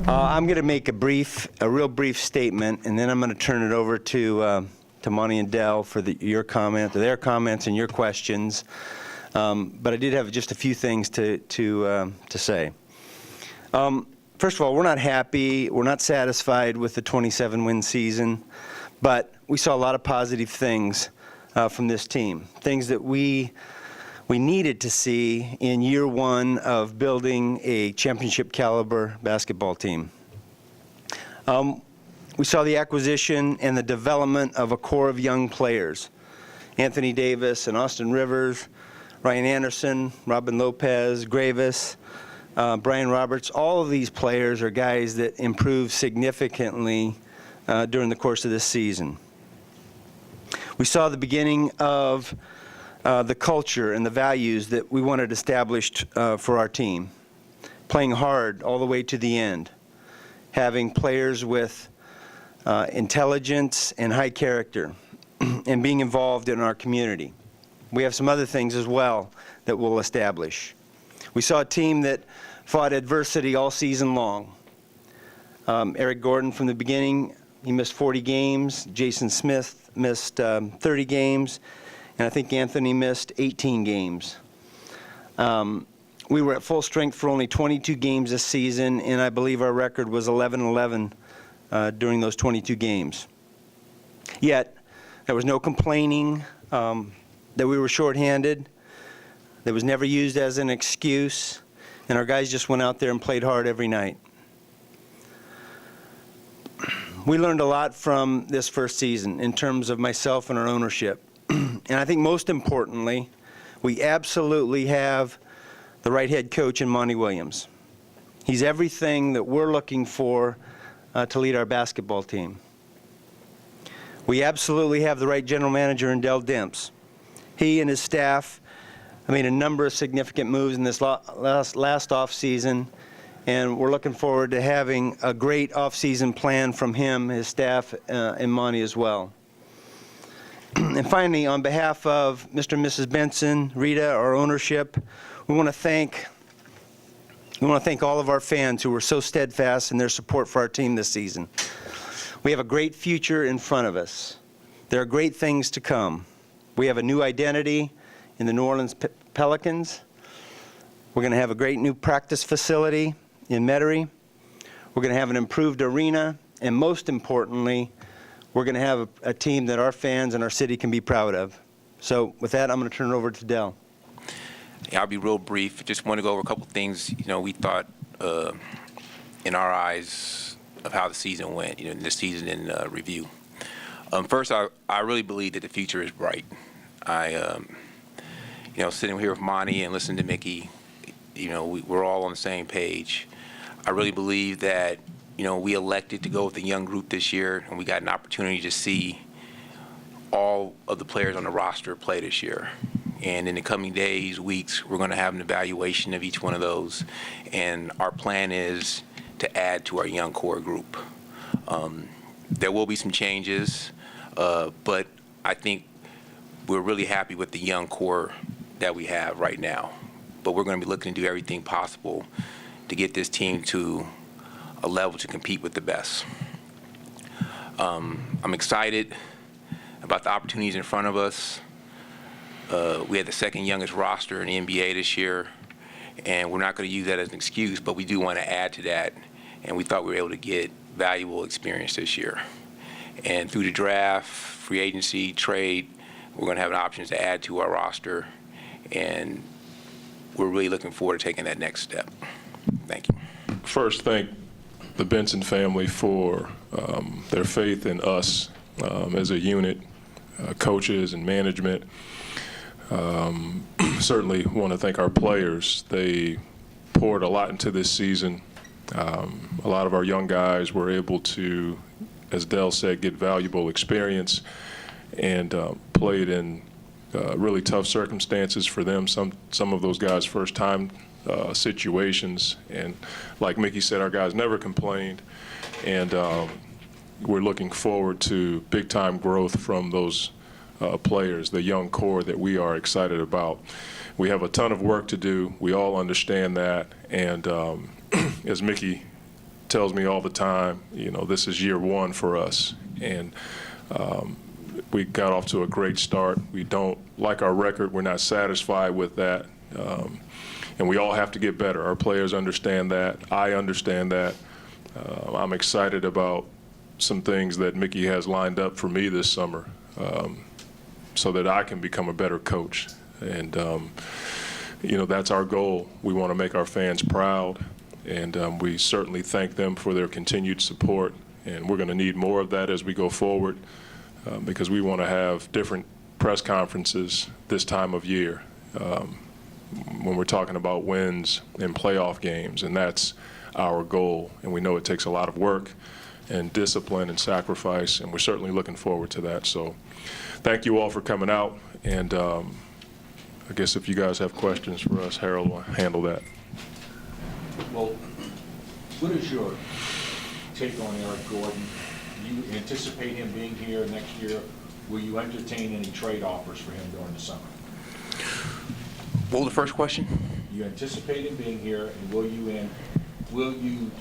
I'm going to make a real brief statement, and then I'm going to turn it over to Monty and Dell for their comments and your questions. But I did have just a few things to say. First of all, we're not happy, we're not satisfied with the 27-win season, but we saw a lot of positive things from this team, things that we needed to see in year one of building a championship caliber basketball team. We saw the acquisition and the development of a core of young players. Anthony Davis and Austin Rivers, Ryan Anderson, Robin Lopez, Gravis, Brian Roberts. All of these players are guys that improved significantly during the course of this season. We saw the beginning of the culture and the values that we wanted established for our team. Playing hard all the way to the end. Having players with intelligence and high character, and being involved in our community. We have some other things as well that we'll establish. We saw a team that fought adversity all season long. Eric Gordon from the beginning, he missed 40 games. Jason Smith missed 30 games. And I think Anthony missed 18 games. We were at full strength for only 22 games this season, and I believe our record was 11-11 during those 22 games. Yet, there was no complaining that we were shorthanded. That was never used as an excuse, and our guys just went out there and played hard every night. We learned a lot from this first season in terms of myself and our ownership. And I think most importantly, we absolutely have the right head coach in Monty Williams. He's everything that we're looking for to lead our basketball team. We absolutely have the right general manager in Dell Demps. He and his staff made a number of significant moves in this last off-season, and we're looking forward to having a great off-season plan from him, his staff, and Monty as well. And finally, on behalf of Mr. and Mrs. Benson, Rita, our ownership, we want to thank all of our fans who were so steadfast in their support for our team this season. We have a great future in front of us. There are great things to come. We have a new identity in the New Orleans Pelicans. We're going to have a great new practice facility in Metairie. We're going to have an improved arena, and most importantly, we're going to have a team that our fans and our city can be proud of. So with that, I'm going to turn it over to Dell. Yeah, I'll be real brief. Just want to go over a couple things. We thought in our eyes of how the season went, this season in review. First, I really believe that the future is bright. Sitting here with Monty and listening to Mickey, we're all on the same page. I really believe that, we elected to go with a young group this year, and we got an opportunity to see all of the players on the roster play this year. And in the coming days, weeks, we're going to have an evaluation of each one of those. And our plan is to add to our young core group. There will be some changes, but I think we're really happy with the young core that we have right now. But we're going to be looking to do everything possible to get this team to a level to compete with the best. I'm excited about the opportunities in front of us. We had the second youngest roster in the NBA this year, and we're not going to use that as an excuse, but we do want to add to that, and we thought we were able to get valuable experience this year. And through the draft, free agency, trade, we're going to have options to add to our roster, and we're really looking forward to taking that next step. Thank you. First, thank the Benson family for their faith in us as a unit, coaches and management. Certainly want to thank our players. They poured a lot into this season. A lot of our young guys were able to, as Dell said, get valuable experience and played in really tough circumstances for them. Some of those guys' first-time situations, and like Mickey said, our guys never complained, and we're looking forward to big-time growth from those players, the young core that we are excited about. We have a ton of work to do. We all understand that, and as Mickey tells me all the time, this is year one for us. And we got off to a great start. We don't like our record. We're not satisfied with that. And we all have to get better. Our players understand that. I understand that. I'm excited about some things that Mickey has lined up for me this summer so that I can become a better coach. And, that's our goal. We want to make our fans proud. And we certainly thank them for their continued support. And we're going to need more of that as we go forward because we want to have different press conferences this time of year when we're talking about wins in playoff games. And that's our goal. And we know it takes a lot of work and discipline and sacrifice. And we're certainly looking forward to that. So thank you all for coming out. And I guess if you guys have questions for us, Harold will handle that. Well, what is your take on Eric Gordon? Do you anticipate him being here next year? Will you entertain any trade offers for him during the summer? What was the first question? You anticipate him being here, and will you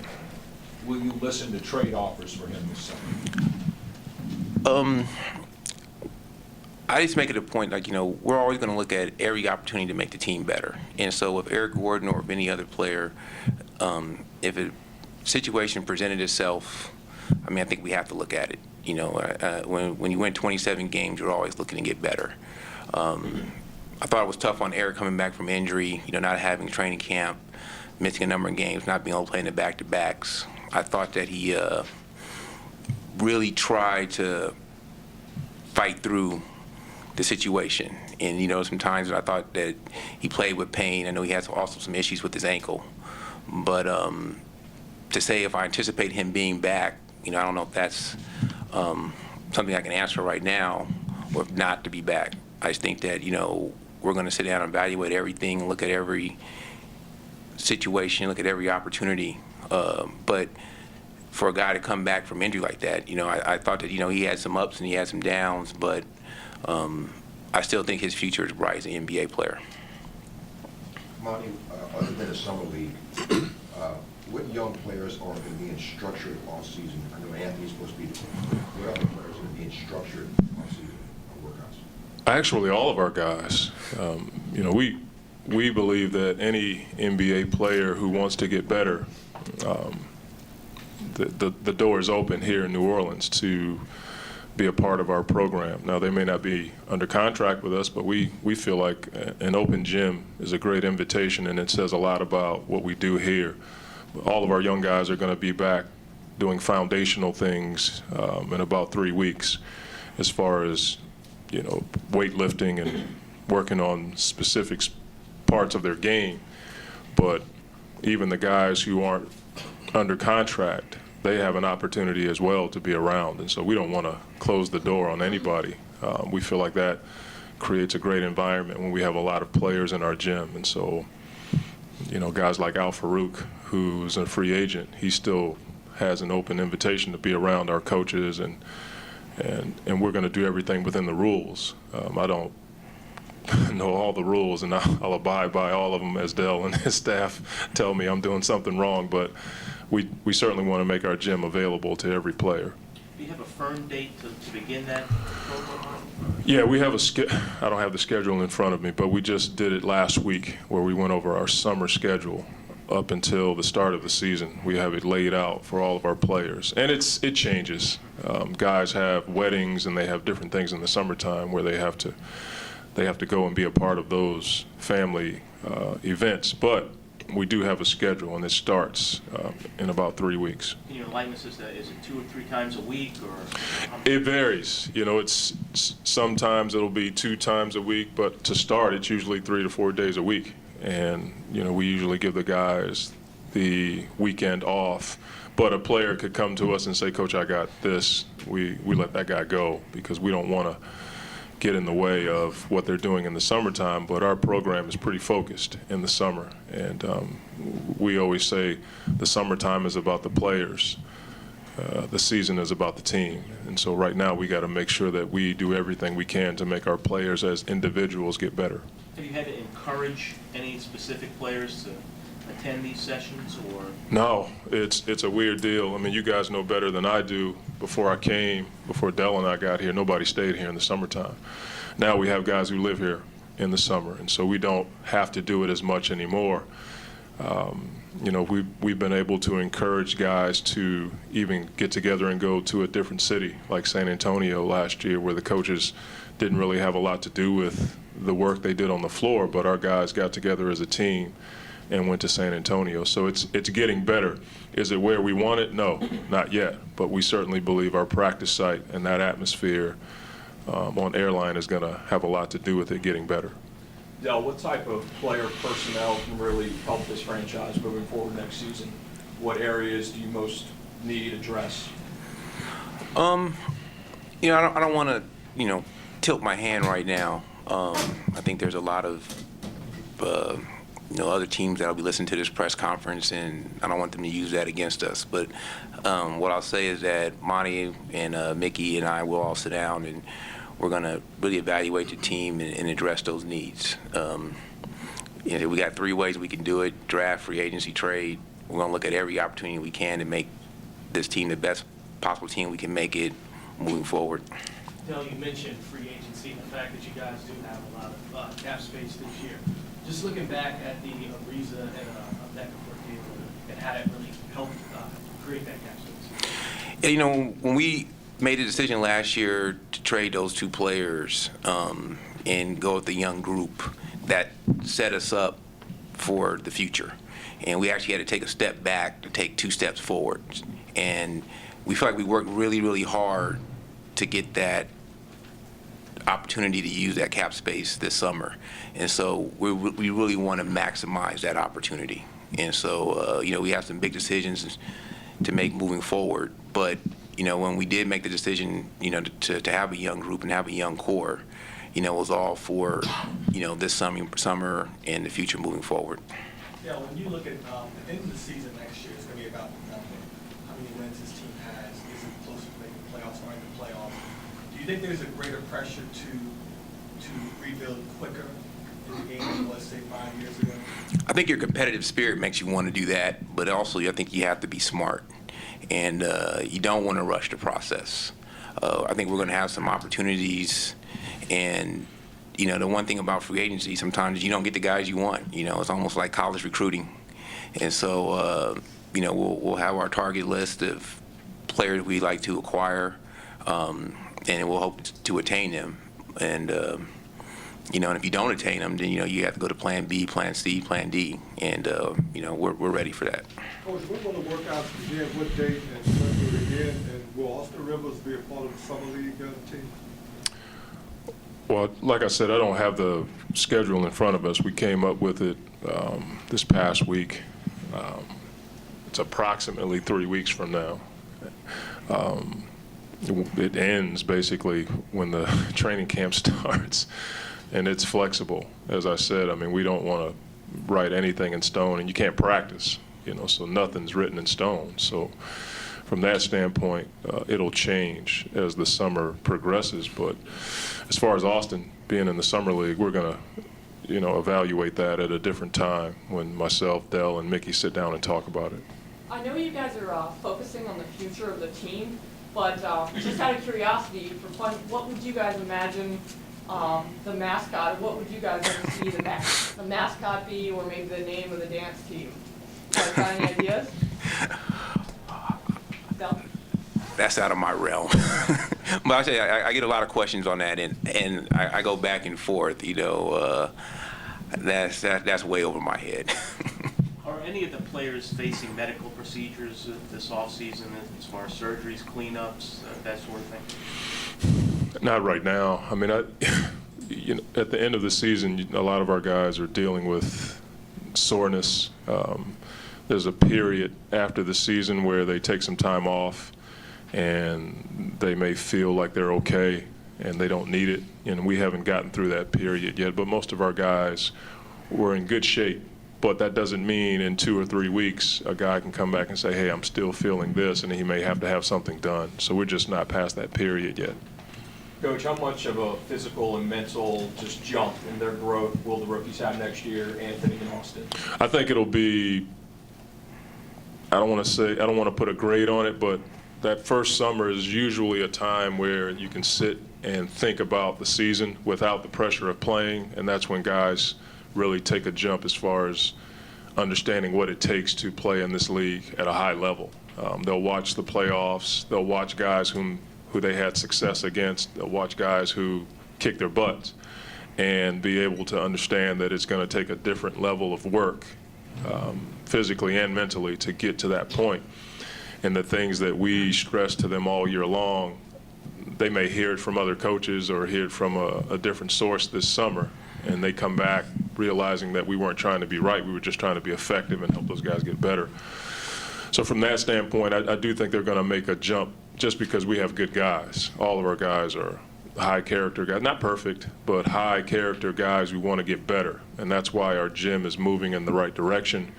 listen to trade offers for him this summer? I just make it a point, we're always going to look at every opportunity to make the team better. And so if Eric Gordon or if any other player, if a situation presented itself, I think we have to look at it. When you win 27 games, you're always looking to get better. I thought it was tough on Eric coming back from injury, not having training camp, missing a number of games, not being able to play in the back-to-backs. I thought that he really tried to fight through the situation. And, sometimes I thought that he played with pain. I know he has also some issues with his ankle. But to say if I anticipate him being back, I don't know if that's something I can answer right now or if not to be back. I just think that, we're going to sit down and evaluate everything, look at every situation, look at every opportunity. But for a guy to come back from injury like that, I thought that, he had some ups and he had some downs, but I still think his future is bright as an NBA player. Monty, other than the summer league, what young players are going to be in structured off-season? I know Anthony's supposed to be the what other players are going to be in structured off-season workouts? Actually, all of our guys. We believe that any NBA player who wants to get better, the door is open here in New Orleans to be a part of our program. Now, they may not be under contract with us, but we feel like an open gym is a great invitation, and it says a lot about what we do here. All of our young guys are going to be back doing foundational things in about 3 weeks as far as, weightlifting and working on specific parts of their game. But even the guys who aren't under contract, they have an opportunity as well to be around. And so we don't want to close the door on anybody. We feel like that creates a great environment when we have a lot of players in our gym. And so, guys like Al Farouk, who's a free agent, he still has an open invitation to be around our coaches, and we're going to do everything within the rules. I don't know all the rules, and I'll abide by all of them as Dell and his staff tell me I'm doing something wrong, but we certainly want to make our gym available to every player. Do you have a firm date to begin that program? Yeah, we have I don't have the schedule in front of me, but we just did it last week where we went over our summer schedule up until the start of the season. We have it laid out for all of our players, and it changes. Guys have weddings and they have different things in the summertime where they have to go and be a part of those family events. But we do have a schedule, and it starts in about 3 weeks. In your likeness, is it 2 or 3 times a week, or? It varies. It's sometimes it'll be 2 times a week, but to start, it's usually 3 to 4 days a week. And we usually give the guys the weekend off. But a player could come to us and say, "Coach, I got this." We let that guy go because we don't want to get in the way of what they're doing in the summertime. But our program is pretty focused in the summer, and we always say the summertime is about the players. The season is about the team. And so right now we got to make sure that we do everything we can to make our players as individuals get better. Have you had to encourage any specific players to attend these sessions, or? No, it's a weird deal. I mean, you guys know better than I do. Before Dell and I got here, nobody stayed here in the summertime. Now we have guys who live here in the summer, and so we don't have to do it as much anymore. You know, we've been able to encourage guys to even get together and go to a different city, like San Antonio last year, where the coaches didn't really have a lot to do with the work they did on the floor, but our guys got together as a team and went to San Antonio. So it's getting better. Is it where we want it? No, not yet. But we certainly believe our practice site and that atmosphere on Airline is going to have a lot to do with it getting better. Dell, what type of player personnel can really help this franchise moving forward next season? What areas do you most need addressed? You know, I don't want to, you know, tilt my hand right now. I think there's a lot of, you know, other teams that'll be listening to this press conference, and I don't want them to use that against us. But what I'll say is that Monty and Mickey and I will all sit down, and we're going to really evaluate the team and address those needs. You know, we got 3 ways we can do it: draft, free agency, trade. We're going to look at every opportunity we can to make this team the best possible team we can make it moving forward. Dell, you mentioned free agency and the fact that you guys do have a lot of cap space this year. Just looking back at the Ariza and Beckford deal and how that really helped create that cap space. Yeah, you know, when we made a decision last year to trade those 2 players and go with the young group, that set us up for the future. And we actually had to take a step back to take 2 steps forward. And we feel like we worked really, really hard to get that opportunity to use that cap space this summer. And so we really want to maximize that opportunity. And so, you know, we have some big decisions to make moving forward. But, you know, when we did make the decision, you know, to have a young group and have a young core, you know, it was all for, you know, this summer and the future moving forward. Yeah, when you look at the end of the season next year, it's going to be about how many wins this team has. Is it closer to making the playoffs or in the playoffs? Do you think there's a greater pressure to rebuild quicker in the game than, let's say, 5 years ago? I think your competitive spirit makes you want to do that, but also I think you have to be smart, and you don't want to rush the process. I think we're going to have some opportunities, and you know, the one thing about free agency, sometimes you don't get the guys you want. You know, it's almost like college recruiting, and so you know, we'll have our target list of players we like to acquire, and we'll hope to attain them. And you know, and if you don't attain them, then you know you have to go to Plan B, Plan C, Plan D, and you know, we're ready for that. Coach, when will the workouts begin? What date and when will they begin? And will Austin Rivers be a part of the summer league team? Well, like I said, I don't have the schedule in front of us. We came up with it this past week. It's approximately 3 weeks from now. It ends basically when the training camp starts, and it's flexible. As I said, I mean, we don't want to write anything in stone, and you can't practice, you know, so nothing's written in stone. So from that standpoint, it'll change as the summer progresses. But as far as Austin being in the summer league, we're going to, you know, evaluate that at a different time when myself, Dell, and Mickey sit down and talk about it. I know you guys are focusing on the future of the team, but just out of curiosity, for fun, what would you guys imagine the mascot, what would you guys like to see the mascot be, or maybe the name of the dance team? Got any ideas? No? That's out of my realm. But I say I get a lot of questions on that, and I go back and forth. You know, that's way over my head. Are any of the players facing medical procedures this offseason as far as surgeries, cleanups, that sort of thing? Not right now. I mean, you know, at the end of the season, a lot of our guys are dealing with soreness. There's a period after the season where they take some time off, and they may feel like they're okay and they don't need it. And we haven't gotten through that period yet. But most of our guys were in good shape. But that doesn't mean in 2 or 3 weeks a guy can come back and say, hey, I'm still feeling this, and he may have to have something done. So we're just not past that period yet. Coach, how much of a physical and mental just jump in their growth will the rookies have next year, Anthony and Austin? I think it'll be, I don't want to put a grade on it, but that first summer is usually a time where you can sit and think about the season without the pressure of playing, and that's when guys really take a jump as far as understanding what it takes to play in this league at a high level. They'll watch the playoffs. They'll watch guys who they had success against. They'll watch guys who kick their butts and be able to understand that it's going to take a different level of work, physically and mentally, to get to that point. And the things that we stress to them all year long, they may hear it from other coaches or hear it from a different source this summer, and they come back realizing that we weren't trying to be right. We were just trying to be effective and help those guys get better. So from that standpoint, I do think they're going to make a jump just because we have good guys. All of our guys are high character guys, not perfect, but high character guys who want to get better. And that's why our gym is moving in the right direction.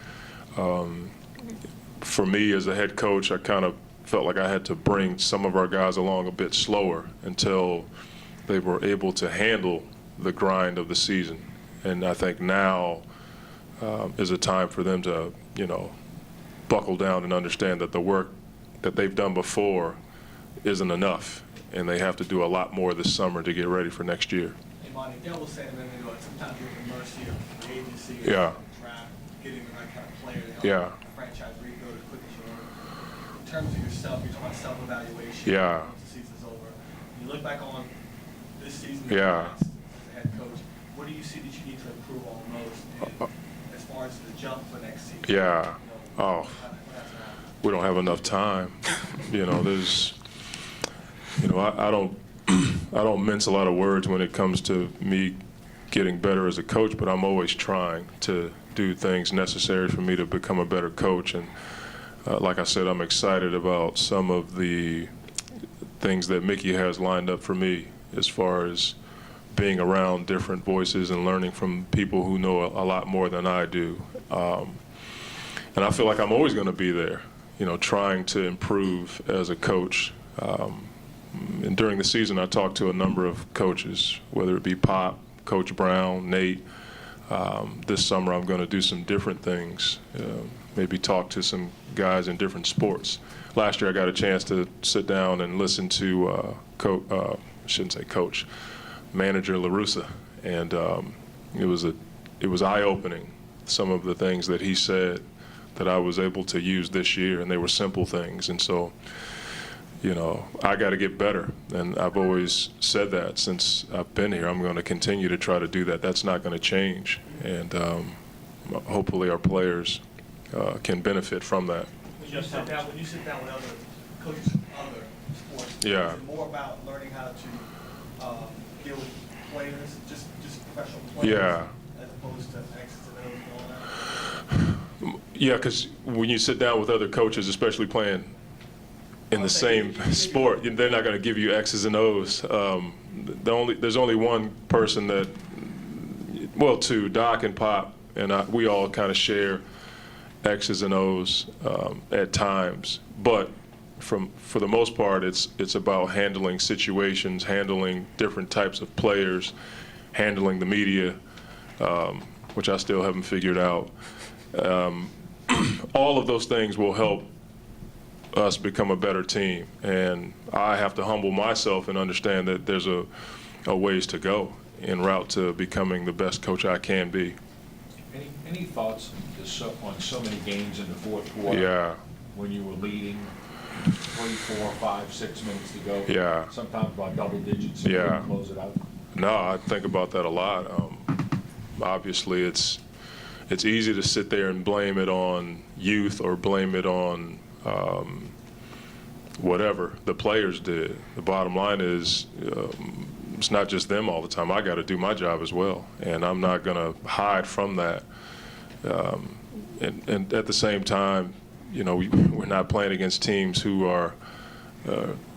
For me as a head coach, I kind of felt like I had to bring some of our guys along a bit slower until they were able to handle the grind of the season. And I think now is a time for them to, buckle down and understand that the work that they've done before isn't enough, and they have to do a lot more this summer to get ready for next year. Hey, Monty, Dell was saying a minute ago, sometimes you're at the mercy of the agency, Yeah. draft, getting the right kind of player to help Yeah. the franchise rebuild as quick as you want. In terms of yourself, you're talking about self-evaluation. Yeah. Once the season's over. When you look back on this season Yeah. as a head coach, what do you see that you need to improve on most as far as the jump for next season? Yeah. Oh. What has to happen? We don't have enough time. There's, I don't mince a lot of words when it comes to me getting better as a coach, but I'm always trying to do things necessary for me to become a better coach. And like I said, I'm excited about some of the things that Mickey has lined up for me as far as being around different voices and learning from people who know a lot more than I do. And I feel like I'm always going to be there, trying to improve as a coach. And during the season, I talked to a number of coaches, whether it be Pop, Coach Brown, Nate. This summer, I'm going to do some different things, maybe talk to some guys in different sports. Last year, I got a chance to sit down and listen to Manager LaRussa, and it was eye-opening, some of the things that he said that I was able to use this year, and they were simple things. And so, I got to get better, and I've always said that since I've been here. I'm going to continue to try to do that. That's not going to change, and hopefully our players can benefit from that. When you sit down with other coaches from other sports, Yeah. is it more about learning how to deal with players, just professional players, Yeah. as opposed to X's and O's and all that? Yeah, because when you sit down with other coaches, especially playing in the same sport, they're not going to give you X's and O's. There's only one person that, well, two, Doc and Pop, and we all kind of share X's and O's at times. But for the most part, it's about handling situations, handling different types of players, handling the media, which I still haven't figured out. All of those things will help us become a better team, and I have to humble myself and understand that there's a ways to go en route to becoming the best coach I can be. Any thoughts on so many games in the fourth quarter? Yeah. When you were leading 3, 4, 5, 6 minutes to go? Yeah. Sometimes by double digits, and Yeah. couldn't close it out? No, I think about that a lot. Obviously, it's easy to sit there and blame it on youth or blame it on whatever the players did. The bottom line is it's not just them all the time. I got to do my job as well, and I'm not going to hide from that. And at the same time, we're not playing against teams who are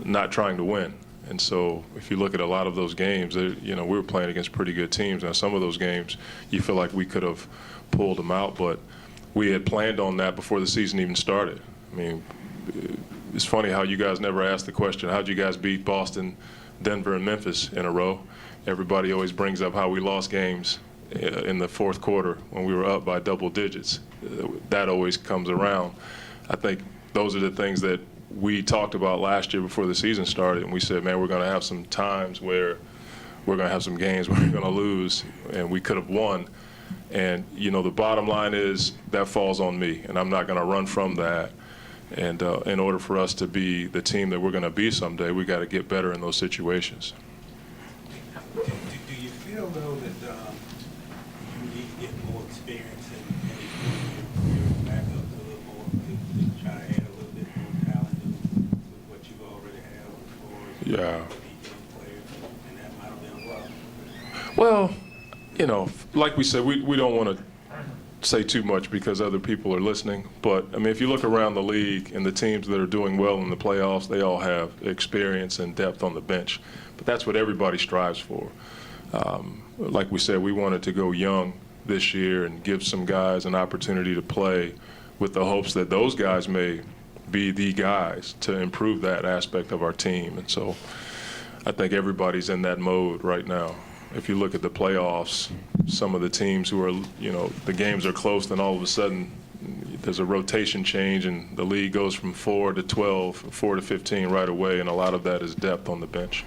not trying to win. And so if you look at a lot of those games, we were playing against pretty good teams. Now, some of those games, you feel like we could have pulled them out, but we had planned on that before the season even started. I mean, it's funny how you guys never asked the question, how'd you guys beat Boston Denver and Memphis in a row. Everybody always brings up how we lost games in the fourth quarter when we were up by double digits. That always comes around. I think those are the things that we talked about last year before the season started, and we said, man, we're going to have some times where we're going to have some games where we're going to lose, and we could have won. And, you know, the bottom line is that falls on me, and I'm not going to run from that. And in order for us to be the team that we're going to be someday, we got to get better in those situations. Do you feel, though, that you need to get more experience and your back up a little more to try to add a little bit more talent with what you already have for these young players, and that might have been rough? Well, you know, like we said, we don't want to say too much because other people are listening. But, I mean, if you look around the league and the teams that are doing well in the playoffs, they all have experience and depth on the bench. But that's what everybody strives for. Like we said, we wanted to go young this year and give some guys an opportunity to play with the hopes that those guys may be the guys to improve that aspect of our team. And so I think everybody's in that mode right now. If you look at the playoffs, some of the teams who are, you know, the games are close, then all of a sudden there's a rotation change and the league goes from 4 to 12, 4 to 15 right away, and a lot of that is depth on the bench.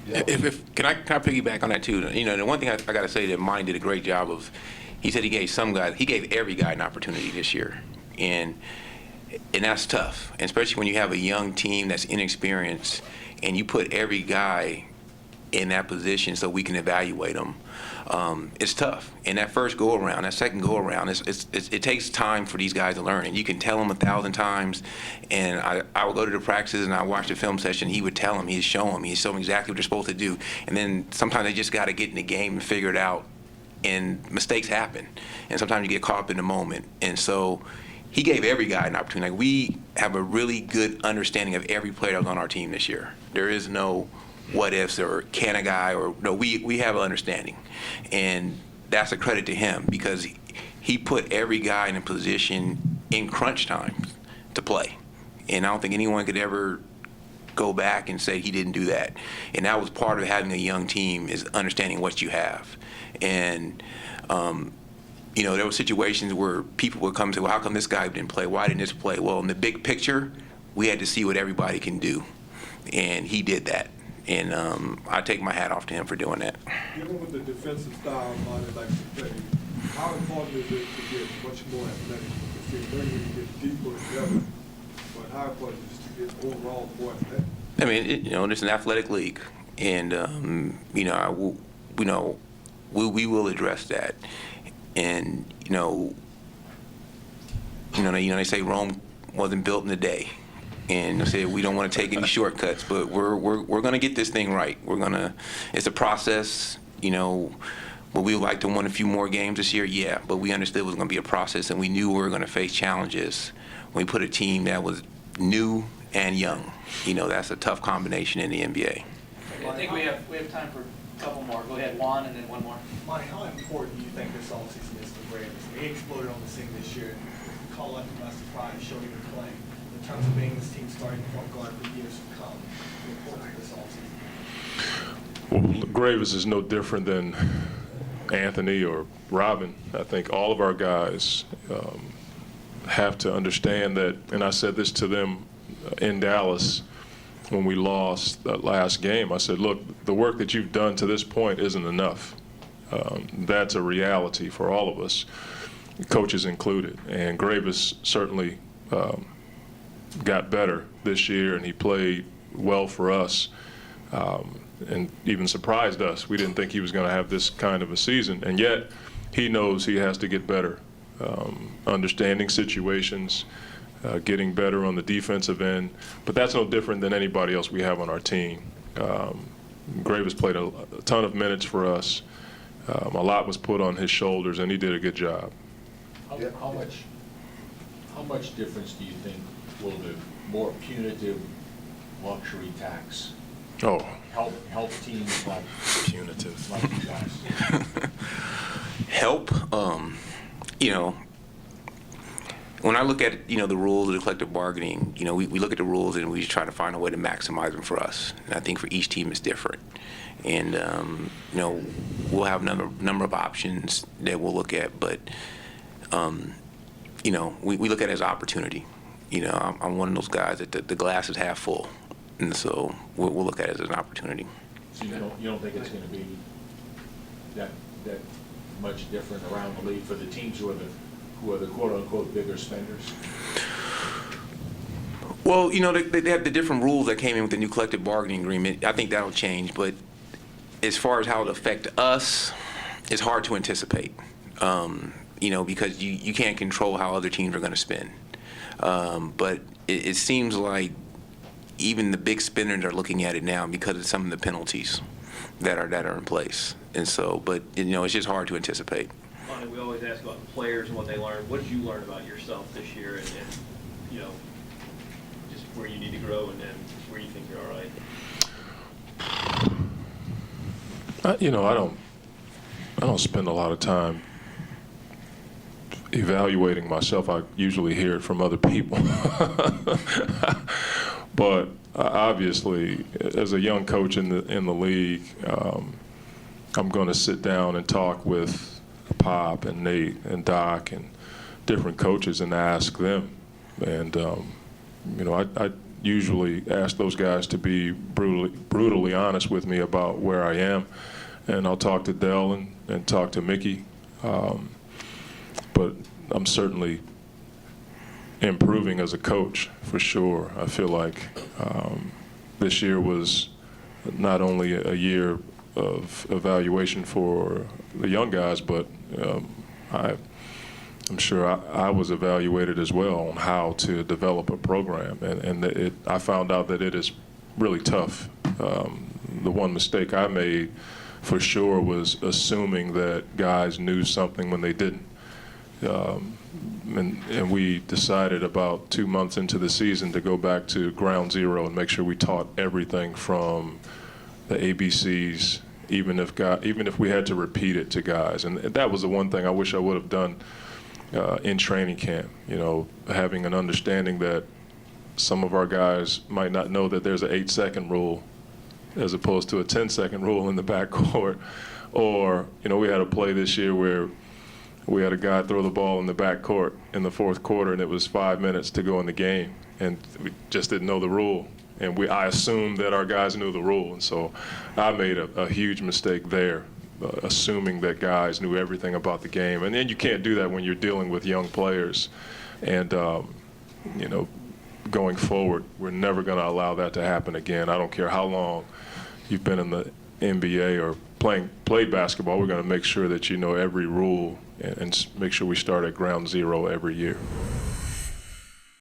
Can I piggyback on that too? You know, the one thing I got to say that Monty did a great job of, he said he gave every guy an opportunity this year, and that's tough, and especially when you have a young team that's inexperienced, and you put every guy in that position so we can evaluate them. It's tough. And that first go around, that second go around, it takes time for these guys to learn. And you can tell them 1,000 times. And I would go to the practices and I watch the film session. He would tell them, he'd show them exactly what they're supposed to do. And then sometimes they just got to get in the game and figure it out. And mistakes happen. And sometimes you get caught up in the moment. And so he gave every guy an opportunity. Like, we have a really good understanding of every player that's on our team this year. There is no what ifs or can a guy, or no, we have an understanding, and that's a credit to him because he put every guy in a position in crunch time to play, and I don't think anyone could ever go back and say he didn't do that. And that was part of having a young team, is understanding what you have. And you know, there were situations where people would come and say, well, how come this guy didn't play? Why didn't this play? Well, in the big picture, we had to see what everybody can do, and he did that. And I take my hat off to him for doing that. Given with the defensive style Monty likes to play, how important is it to get much more athletic? Because when you get deeper together, but how important is it to get overall more athletic? I mean, you know, it's an athletic league, and you know, we will address that. And you know, they say Rome wasn't built in a day. And I said we don't want to take any shortcuts, but we're going to get this thing right. It's a process, you know. But we would like to win a few more games this year, yeah. But we understood it was going to be a process, and we knew we were going to face challenges when we put a team that was new and young. You know, that's a tough combination in the NBA. I think we have time for a couple more. Go ahead, Juan, and then one more. Monty, how important do you think this offseason is for Ravens? They exploded on the scene this year. Call up by surprise, show you the play. In terms of being this team starting point guard for years to come, how important is this offseason? Well, Graves is no different than Anthony or Robin. I think all of our guys have to understand that, and I said this to them in Dallas when we lost that last game. I said, look, the work that you've done to this point isn't enough. That's a reality for all of us, coaches included. And Graves certainly got better this year, and he played well for us, and even surprised us. We didn't think he was going to have this kind of a season, and yet he knows he has to get better, understanding situations, getting better on the defensive end. But that's no different than anybody else we have on our team. Graves played a ton of minutes for us. A lot was put on his shoulders, and he did a good job. How much difference do you think will the more punitive luxury tax help teams like Punitive. like you guys? Help, you know, when I look at, the rules of the collective bargaining, we look at the rules and we just try to find a way to maximize them for us. And I think for each team it's different. And, we'll have a number of options that we'll look at, but, we look at it as opportunity. I'm one of those guys that the glass is half full. And so we'll look at it as an opportunity. So you don't think it's going to be that much different around the league for the teams who are the quote-unquote bigger spenders? Well, they have the different rules that came in with the new collective bargaining agreement. I think that'll change, but as far as how it'll affect us, it's hard to anticipate, because you can't control how other teams are going to spend. But it seems like even the big spenders are looking at it now because of some of the penalties that are in place. And so, but it's just hard to anticipate. Monty, we always ask about the players and what they learned. What did you learn about yourself this year, and just where you need to grow and then where you think you're all right? I don't spend a lot of time evaluating myself. I usually hear it from other people. But obviously, as a young coach in the league, I'm going to sit down and talk with Pop and Nate and Doc and different coaches and ask them. And I usually ask those guys to be brutally honest with me about where I am. And I'll talk to Dell and talk to Mickey. But I'm certainly improving as a coach, for sure. I feel like this year was not only a year of evaluation for the young guys, but I'm sure I was evaluated as well on how to develop a program. And I found out that it is really tough. The one mistake I made for sure was assuming that guys knew something when they didn't. And we decided about 2 months into the season to go back to ground zero and make sure we taught everything from the ABCs, even if we had to repeat it to guys. And that was the one thing I wish I would have done in training camp. Having an understanding that some of our guys might not know that there's an 8-second rule as opposed to a 10-second rule in the backcourt. Or, we had a play this year where we had a guy throw the ball in the backcourt in the fourth quarter, and it was 5 minutes to go in the game, and we just didn't know the rule. And I assumed that our guys knew the rule, and so I made a huge mistake there, assuming that guys knew everything about the game. And then you can't do that when you're dealing with young players. And, going forward, we're never going to allow that to happen again. I don't care how long you've been in the NBA or played basketball. We're going to make sure that you know every rule and make sure we start at ground zero every year.